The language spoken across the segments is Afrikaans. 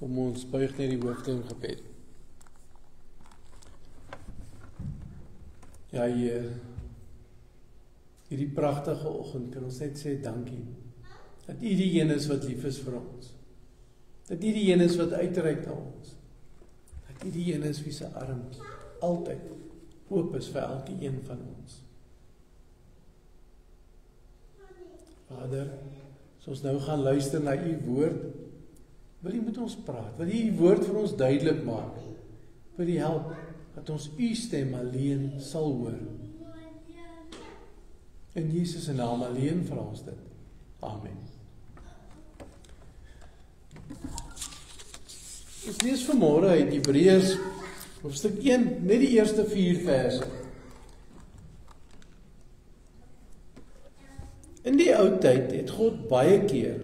Kom ons buig net die hoofde in gebed. Ja, Heer, hierdie pragtige oggend kan ons net sê dankie, dat U die een is wat lief is vir ons, dat U die een is wat uitreik na ons, dat U die een is wie se arms altyd oop is vir elke een van ons. Vader, as ons nou gaan luister na U woord, wil U met ons praat, wil U U woord vir ons duidelik maak, wil U help, dat ons U stem alleen sal hoor. In Jesus se naam alleen vra ons dit. Amen. Ons lees vanmôre uit Hebreërs hoofstuk 1, net die eerste 4 verse. In die ou tyd het God baie keer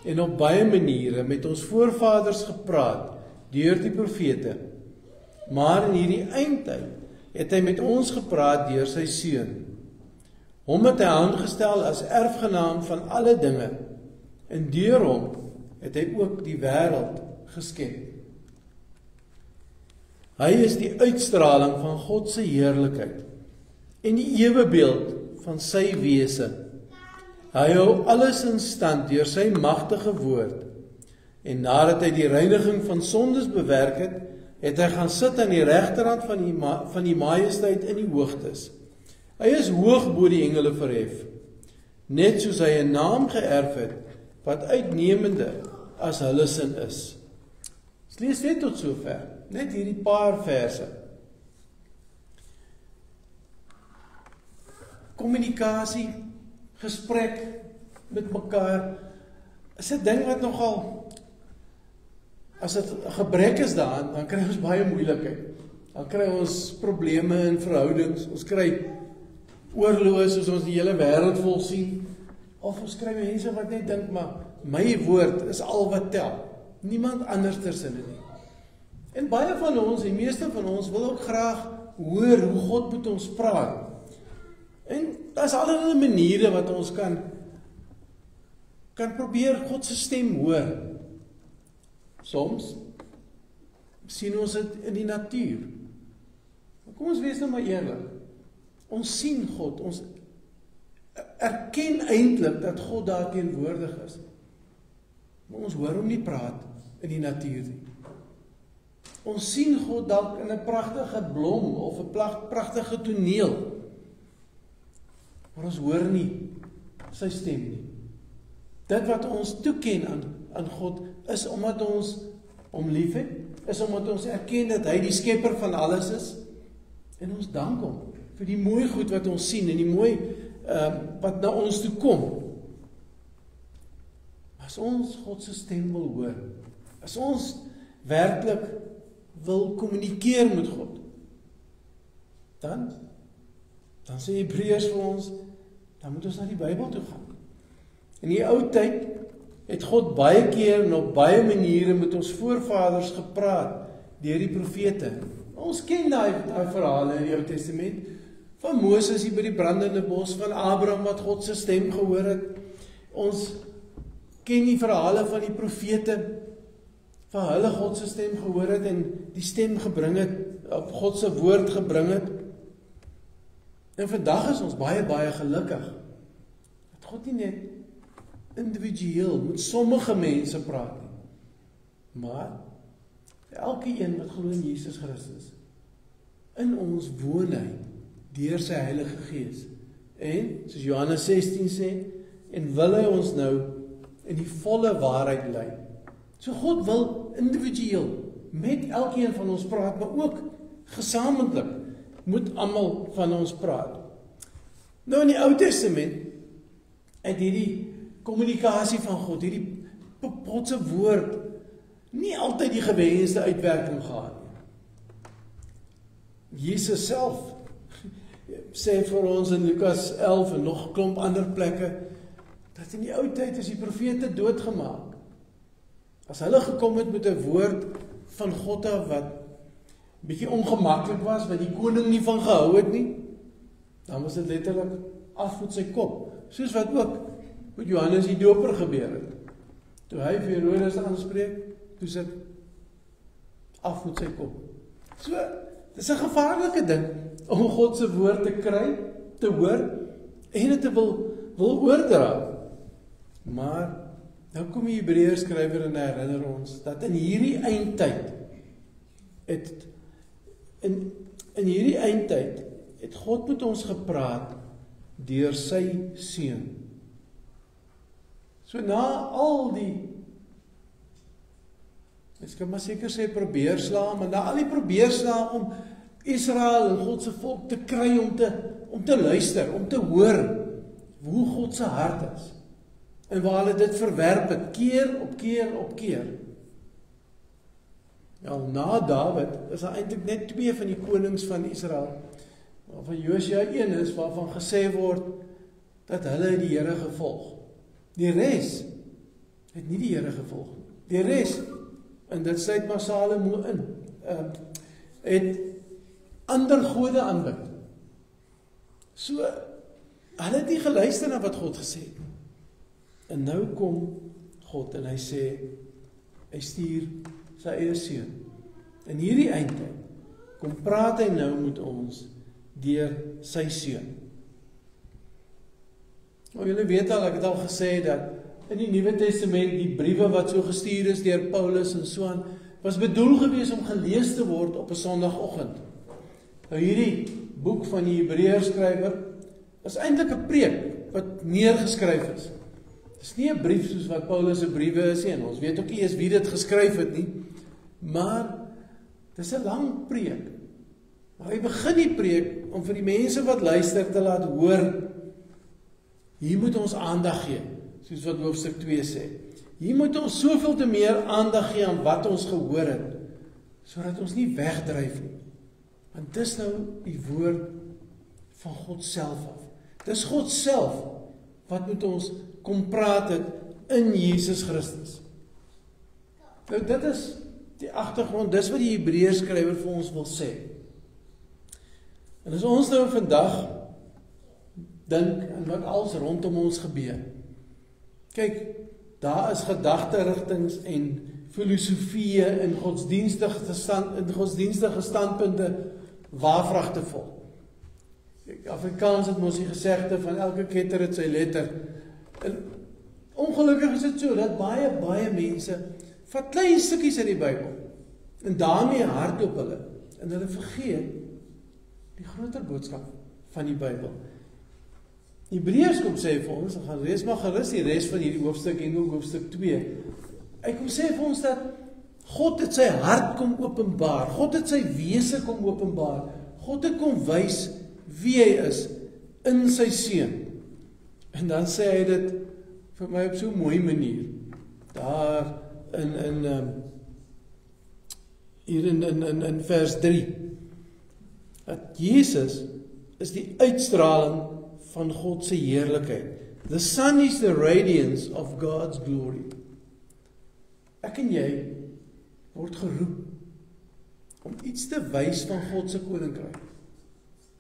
en op baie maniere met ons voorvaders gepraat deur die profete. Maar in hierdie eindtyd het hy met ons gepraat deur sy seun. Hom het hy aangestel as erfgenaam van alle dinge, en deur hom het hy ook die wêreld geskep. Hy is die uitstraling van God se heerlikheid en die ewebeeld van sy wese. Hy hou alles in stand deur sy magtige woord, en nadat hy die reiniging van sondes bewerk het, het hy gaan sit aan die regterhand van die majesteit in die hoogtes. Hy is hoog bo die engele verhef, net soos hy 'n naam geërf het, wat uitnemender as hulle sin is. Ons lees net tot sover, net hierdie paar verse. Kommunikasie, gesprek met mekaar, is 'n ding wat nogal, as dit 'n gebrek is daaraan, dan kry ons baie moeilikheid. Dan kry ons probleme in verhoudings, ons kry oorloë soos ons die hele wêreld vol sien, of ons kry mense wat net dink, maar my woord is al wat tel, niemand anders tersinne nie. En baie van ons, die meeste van ons, wil ook graag hoor hoe God met ons praat. En daar is allerlei maniere wat ons kan probeer God se stem hoor. Soms sien ons dit in die natuur. Maar kom ons wees nou maar eerlik. Ons sien God, ons erken eintlik dat God daar teenwoordig is. Maar ons hoor hom nie praat in die natuur nie. Ons sien God dalk in 'n pragtige blom of 'n pragtige toneel. Maar ons hoor nie sy stem nie. Dit wat ons toeken aan God is omdat ons hom liefhet, is omdat ons erken dat hy die skepper van alles is, en ons dank hom vir die mooi goed wat ons sien en die mooi wat na ons toe kom. As ons God se stem wil hoor, as ons werklik wil kommunikeer met God, dan sê Hebreërs vir ons, dan moet ons na die Bybel toe gaan. In die ou tyd het God baie keer en op baie maniere met ons voorvaders gepraat deur die profete. Ons ken daai verhale in die Ou Testament, van Moses hier by die brandende bos, van Abraham wat God se stem gehoor het. Ons ken die verhale van die profete, van hulle God se stem gehoor het en die stem gebring het, of God se woord gebring het. En vandag is ons baie, baie gelukkig dat God nie net individueel met sommige mense praat nie, maar elke een wat glo in Jesus Christus. In ons woon hy deur sy Heilige Gees. En soos Johannes 16 sê, en wil hy ons nou in die volle waarheid lei. So God wil individueel met elkeen van ons praat, maar ook gesamentlik moet almal van ons praat. Nou in die Ou Testament het hierdie kommunikasie van God, hierdie God se woord, nie altyd die gewenste uitwerking gehad nie. Jesus self sê vir ons in Lukas 11 en nog 'n klomp ander plekke, dat in die ou tyd is die profete doodgemaak. As hulle gekom het met 'n woord van God af wat bietjie ongemaklik was, wat die koning nie van gehou het nie, dan was dit letterlik af met sy kop. Soos wat ook met Johannes die Doper gebeur het. Toe hy vir Herodes aanspreek, toe sit af met sy kop. So, dis 'n gevaarlike ding, om God se woord te kry, te hoor, en dit te wil oordra. Maar, nou kom die Hebreërs skrywer en herinner ons, dat in hierdie eindtyd, in hierdie eindtyd, het God met ons gepraat, deur sy seun. So na al die, ek kan maar seker sê probeerslae, maar na al die probeerslae om Israel en God se volk te kry om te luister, om te hoor hoe God se hart is, en waar hulle dit verwerp het, keer op keer op keer. Ja, na Dawid is daar eintlik net 2 van die konings van Israel, waarvan Josua 1 is, waarvan gesê word, dat hulle die Here gevolg. Die res het nie die Here gevolg. Die res, en dit sluit maar Salomo in, het ander gode aanbid. So, hulle het nie geluister na wat God gesê het. En nou kom God en hy sê, hy stuur sy eie seun. In hierdie eindtyd, kom praat hy nou met ons, deur sy seun. Nou, julle weet al, ek het al gesê dat in die Nuwe Testament die briewe wat so gestuur is deur Paulus en so aan, was bedoel gewees om gelees te word op 'n Sondagoggend. Nou hierdie boek van die Hebreërs skrywer is eintlik 'n preek wat neergeskryf is. Dit is nie 'n brief soos wat Paulus se briewe is nie, en ons weet ook nie eens wie dit geskryf het nie, maar dit is 'n lang preek. Maar hy begin die preek om vir die mense wat luister te laat hoor, hier moet ons aandag gee, soos wat hoofstuk 2 sê. Hier moet ons soveel te meer aandag gee aan wat ons gehoor het, sodat ons nie wegdryf nie. Want dis nou die woord van God self af. Dis God self wat met ons kom praat het in Jesus Christus. Nou dit is die agtergrond, dis wat die Hebreërs skrywer vir ons wil sê. En as ons nou vandag dink aan wat alles rondom ons gebeur. Kyk, daar is gedagterigtings en filosofieë en godsdienstige standpunte waarvragtevol. Afrikaans het mos die gesegde van elke ketter het sy letter. En ongelukkig is dit so dat baie mense vat klein stukkies uit die Bybel en daarmee hardloop hulle en hulle vergeet die groter boodskap van die Bybel. Hebreërs kom sê vir ons, gaan lees maar gerus die res van hierdie hoofstuk en ook hoofstuk 2. Hy kom sê vir ons dat God het sy hart kom openbaar, God het sy wese kom openbaar, God het kom wys wie hy is in sy seun. En dan sê hy dit vir my op so 'n mooi manier. Daar in vers 3. Dat Jesus is die uitstraling van God se heerlikheid. The Son is the radiance of God's glory. Ek en jy word geroep om iets te wys van God se koninkryk.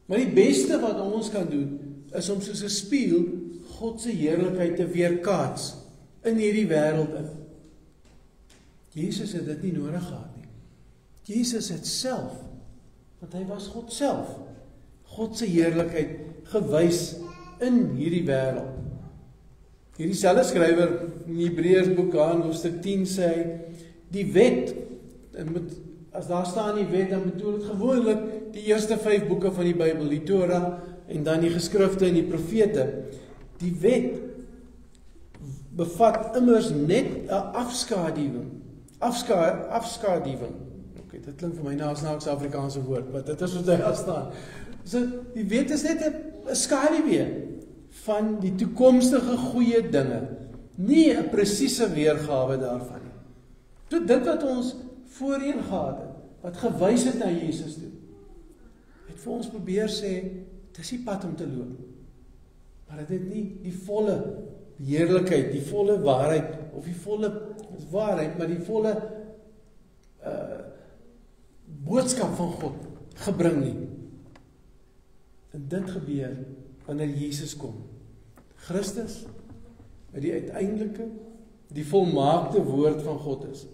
Maar die beste wat ons kan doen, is om soos 'n spieël God se heerlikheid te weerkaats in hierdie wêreld in. Jesus het dit nie nodig gehad nie. Jesus het self, want hy was God self, God se heerlikheid gewys in hierdie wêreld. Hierdie selfde skrywer in die Hebreërs boek aan hoofstuk 10 sê hy, die wet, en as daar staan die wet, dan bedoel dit gewoonlik die eerste 5 boeke van die Bybel, die Torah, en dan die geskrifte en die profete. Die wet bevat immers net 'n afskaduwing. Okay, dit klink vir my na 'n snaakse Afrikaanse woord, maar dit is wat hy daar staan. So, die wet is net 'n skaduwee van die toekomstige goeie dinge, nie 'n presiese weergawe daarvan nie. So dit wat ons voorheen gehad het, wat gewys het na Jesus toe, het vir ons probeer sê, dis die pad om te loop. Maar dit het nie die volle heerlikheid, die volle waarheid, of die volle waarheid, maar die volle boodskap van God gebring nie. En dit gebeur wanneer Jesus kom. Christus, die uiteindelike, die volmaakte woord van God is.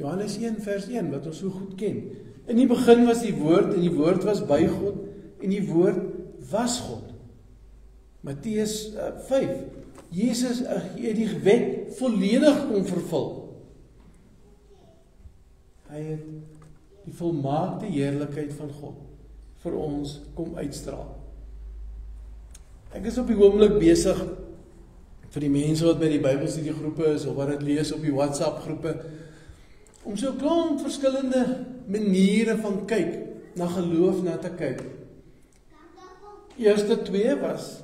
Johannes 1 vers 1, wat ons so goed ken. In die begin was die woord, en die woord was by God, en die woord was God. Matteus 5, Jesus het die wet volledig kon vervul. Hy het die volmaakte heerlikheid van God vir ons kom uitstraal. Ek is op die oomblik besig vir die mense wat by die Bybelstudiegroepe is of wat dit lees op die WhatsApp groepe om so 'n klomp verskillende maniere van kyk na geloof na te kyk. Eerste 2 was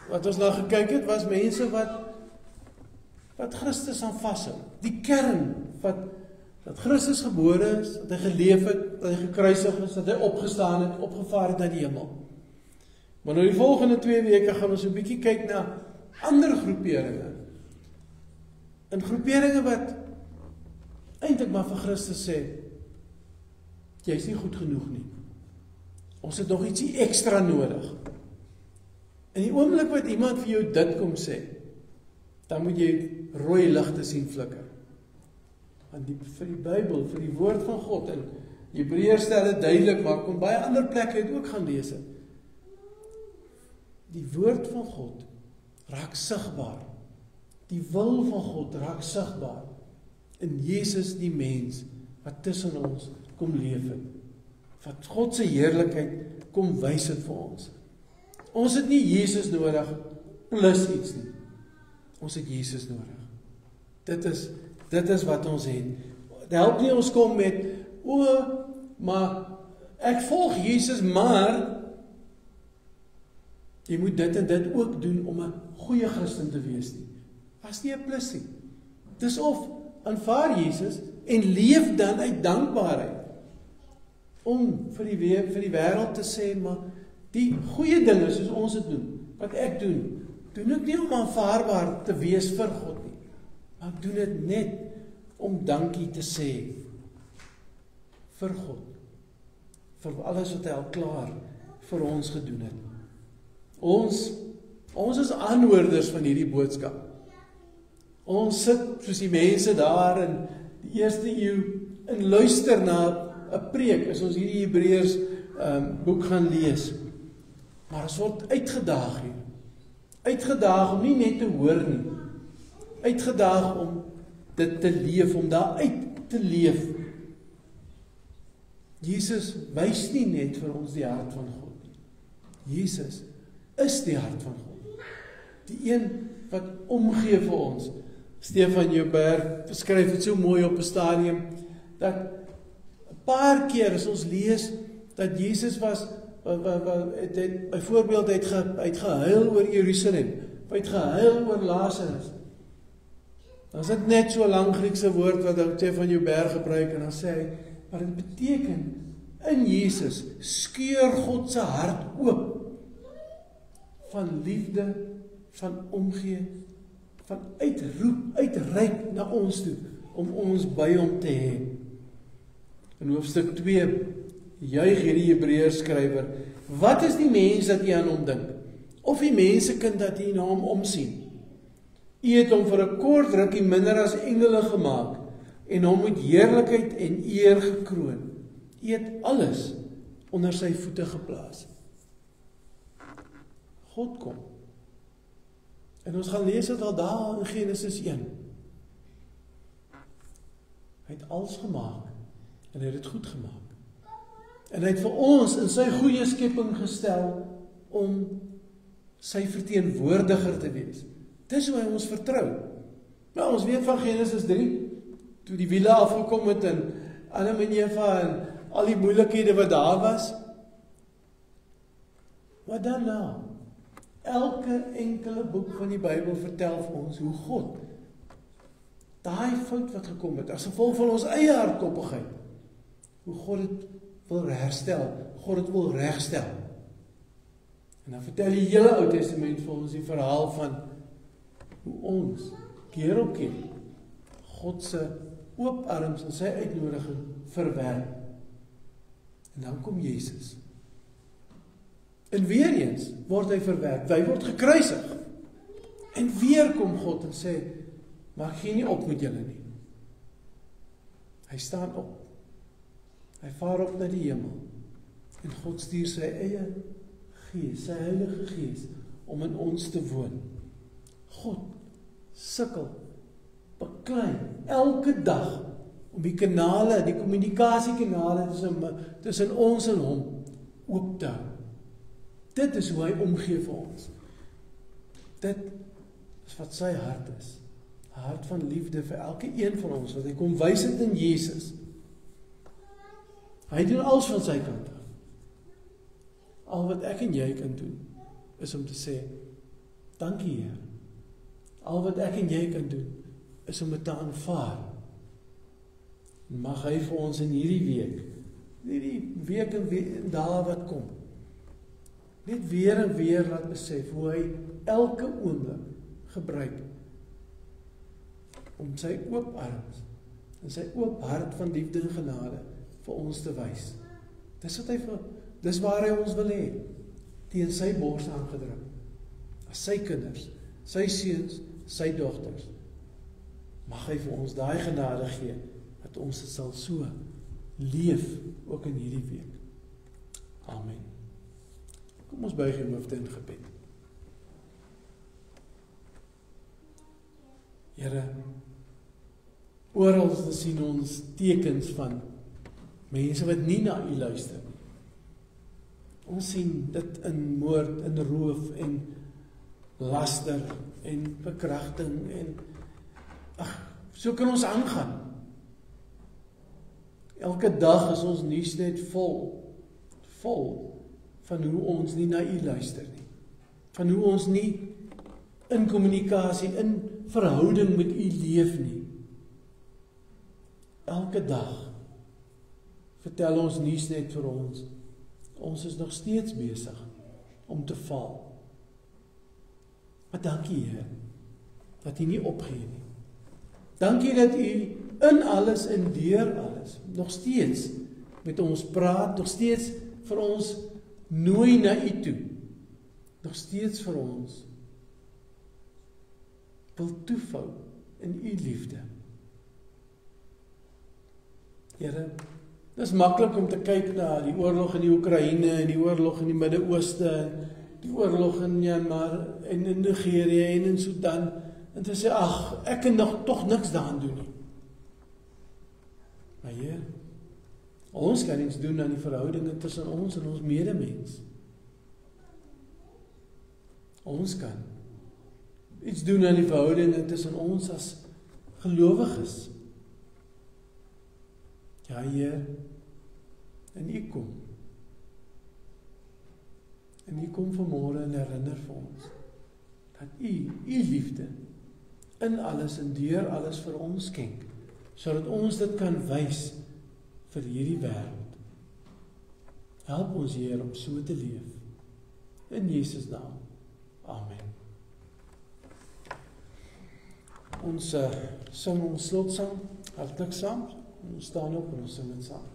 wat ons na gekyk het was mense wat Christus aan vashou. Die kern dat Christus gebore is, dat hy geleef het, dat hy gekruisig is, dat hy opgestaan het, opgevaar het na die hemel. Maar nou die volgende 2 weke gaan ons 'n bietjie kyk na ander groeperinge. En groeperinge wat eintlik maar vir Christus sê, jy is nie goed genoeg nie. Ons het nog ietsie ekstra nodig. In die oomblik wat iemand vir jou dit kom sê, dan moet jy rooi ligte sien flikker. Want vir die Bybel, vir die woord van God, en Hebreërs stel dit duidelik, maar kon baie ander plekke het ook gaan lees. Die woord van God raak sigbaar. Die wil van God raak sigbaar. In Jesus die mens wat tussen ons kom leef het. Wat God se heerlikheid kom wys het vir ons. Ons het nie Jesus nodig plus iets nie. Ons het Jesus nodig. Dit is wat ons het. Dit help nie ons kom met, maar ek volg Jesus, maar jy moet dit en dit ook doen om 'n goeie Christen te wees nie. Was nie 'n plus nie. Dis of aanvaar Jesus en leef dan uit dankbaarheid om vir die wêreld te sê, maar die goeie dinge soos ons dit doen, wat ek doen ek nie om aanvaarbaar te wees vir God nie, maar ek doen dit net om dankie te sê vir God, vir alles wat hy al klaar vir ons gedoen het. Ons is aanhoorders van hierdie boodskap. Ons sit soos die mense daar in die eerste eeu en luister na 'n preek, as ons hierdie Hebreërs boek gaan lees. Maar ons word uitgedaag hier. Uitgedaag om nie net te hoor nie. Uitgedaag om dit te leef, om daar uit te leef. Jesus wys nie net vir ons die hart van God nie. Jesus is die hart van God. Die een wat omgee vir ons. Stefan Joubert beskryf dit so mooi op 'n stadium, dat 'n paar keer as ons lees, dat Jesus was, byvoorbeeld, hy het gehuil oor Jerusalem, hy het gehuil oor Lazarus. Dan is dit net so 'n lang Griekse woord wat Stefan Joubert gebruik, en dan sê hy, maar dit beteken, in Jesus skeur God se hart oop, van liefde, van omgee, van uitroep, uitreik na ons toe, om ons by hom te hê. In hoofstuk 2, juig hierdie Hebreërs skrywer, wat is die mens dat jy aan hom dink? Of die mensekind dat jy na hom omsien? U het hom vir 'n kort rukkie minder as engele gemaak, en hom met heerlikheid en eer gekroon. U het alles onder sy voete geplaas. God kom. En ons gaan lees dit al daar in Genesis 1. Hy het alles gemaak, en hy het dit goed gemaak. En hy het vir ons in sy goeie skepping gestel, om sy verteenwoordiger te wees. Dis hoe hy ons vertrou. Nou, ons weet van Genesis 3, toe die wiele afgekom het, en Adam en Eva, en al die moeilikhede wat daar was. Wat dan nou? Elke enkele boek van die Bybel vertel vir ons hoe God daai fout wat gekom het, as gevolg van ons eie hardkoppigheid, hoe God dit wil herstel, God dit wil regstel. En dan vertel die hele Ou Testament vir ons die verhaal van hoe ons keer op keer God se oop arms en sy uitnodiging verwerp. En dan kom Jesus. En weer eens word hy verwerp, hy word gekruisig. En weer kom God en sê, maar ek gee nie op met julle nie. Hy staan op. Hy vaar op na die hemel. En God stuur sy eie Gees, sy Heilige Gees, om in ons te woon. God sukkel, beklei, elke dag, om die kanale, die kommunikasiekanale tussen ons en hom, oop te hou. Dit is hoe hy omgee vir ons. Dit is wat sy hart is. 'n Hart van liefde vir elke een van ons, wat hy kom wys het in Jesus. Hy doen alles van sy kant af. Al wat ek en jy kan doen, is om te sê, dankie Heer. Al wat ek en jy kan doen, is om dit te aanvaar. Mag hy vir ons in hierdie week en dae wat kom, net weer en weer laat besef, hoe hy elke oomblik gebruik, om sy oop arms, en sy oop hart van liefde en genade, vir ons te wys. Dis waar hy ons wil hê, teen sy bors aangedruk, as sy kinders, sy seuns, sy dogters. Mag hy vir ons daai genade gee, dat ons dit sal so leef, ook in hierdie week. Amen. Kom ons buig die hoofde in gebed. Here, oral sien ons tekens van mense wat nie na U luister. Ons sien dit in moord, in roof, en laster, en verkrachting, en so kan ons aangaan. Elke dag is ons nuus net vol van hoe ons nie na U luister nie. Van hoe ons nie in kommunikasie, in verhouding met U leef nie. Elke dag vertel ons nuus net vir ons is nog steeds besig om te val. Maar dankie Heer, dat U nie opgee nie. Dankie dat U in alles en deur alles nog steeds met ons praat, nog steeds vir ons nooi na U toe, nog steeds vir ons wil toevou in U liefde. Here, dit is maklik om te kyk na die oorlog in die Oekraïne, en die oorlog in die Midde-Ooste, die oorlog in Myanmar, en in Nigerië, en in Sudan, en te sê, ek kan nog toch niks daaraan doen nie. Maar Heer, ons kan iets doen aan die verhoudinge tussen ons en ons medemens. Ons kan iets doen aan die verhoudinge tussen ons as gelowiges. Ja Heer, en U kom. En U kom vanmôre en herinner vir ons, dat U liefde, in alles en deur alles vir ons skenk, sodat ons dit kan wys vir hierdie wêreld. Help ons Heer om so te leef. In Jesus naam. Amen. Ons sing ons slotsang, hartlik saam. Ons staan op en ons sing dit saam.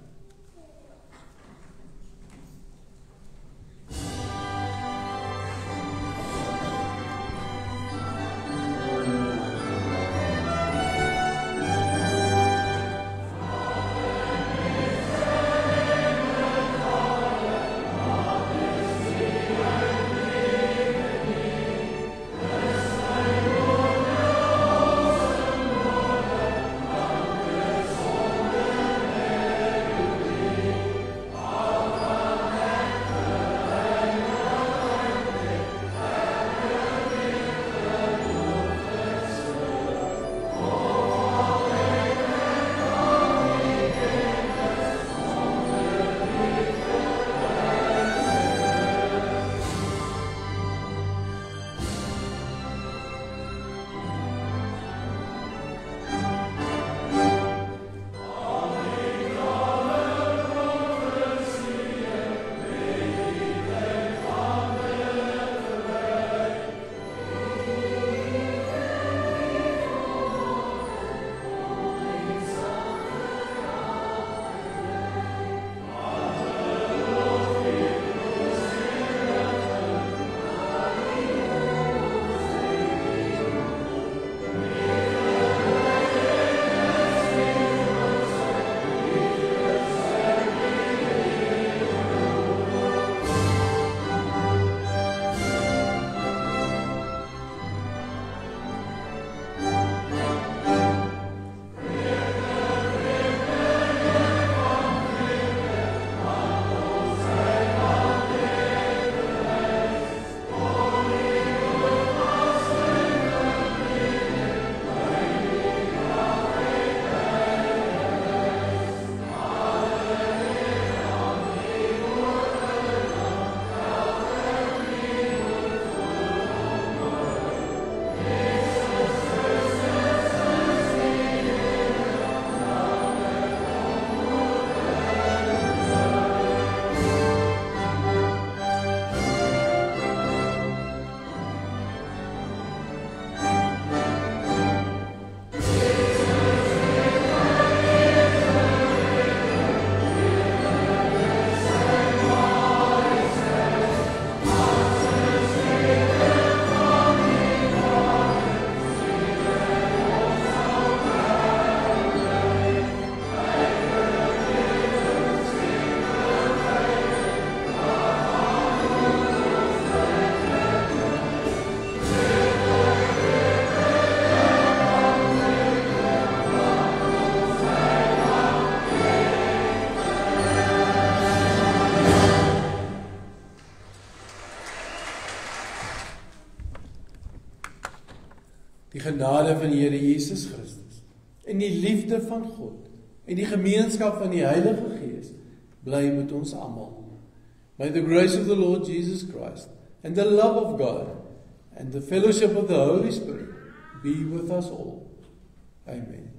Die genade van die Here Jesus Christus en die liefde van God en die gemeenskap van die Heilige Gees bly met ons almal. May the grace of the Lord Jesus Christ and the love of God and the fellowship of the Holy Spirit be with us all. Amen.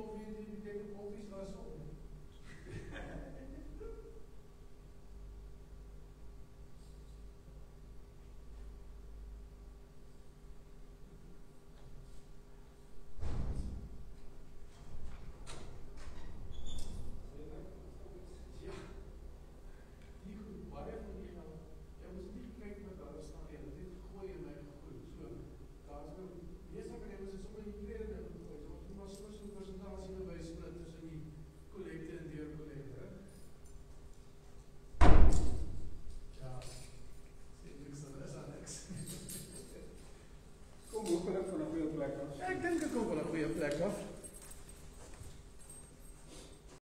tog weer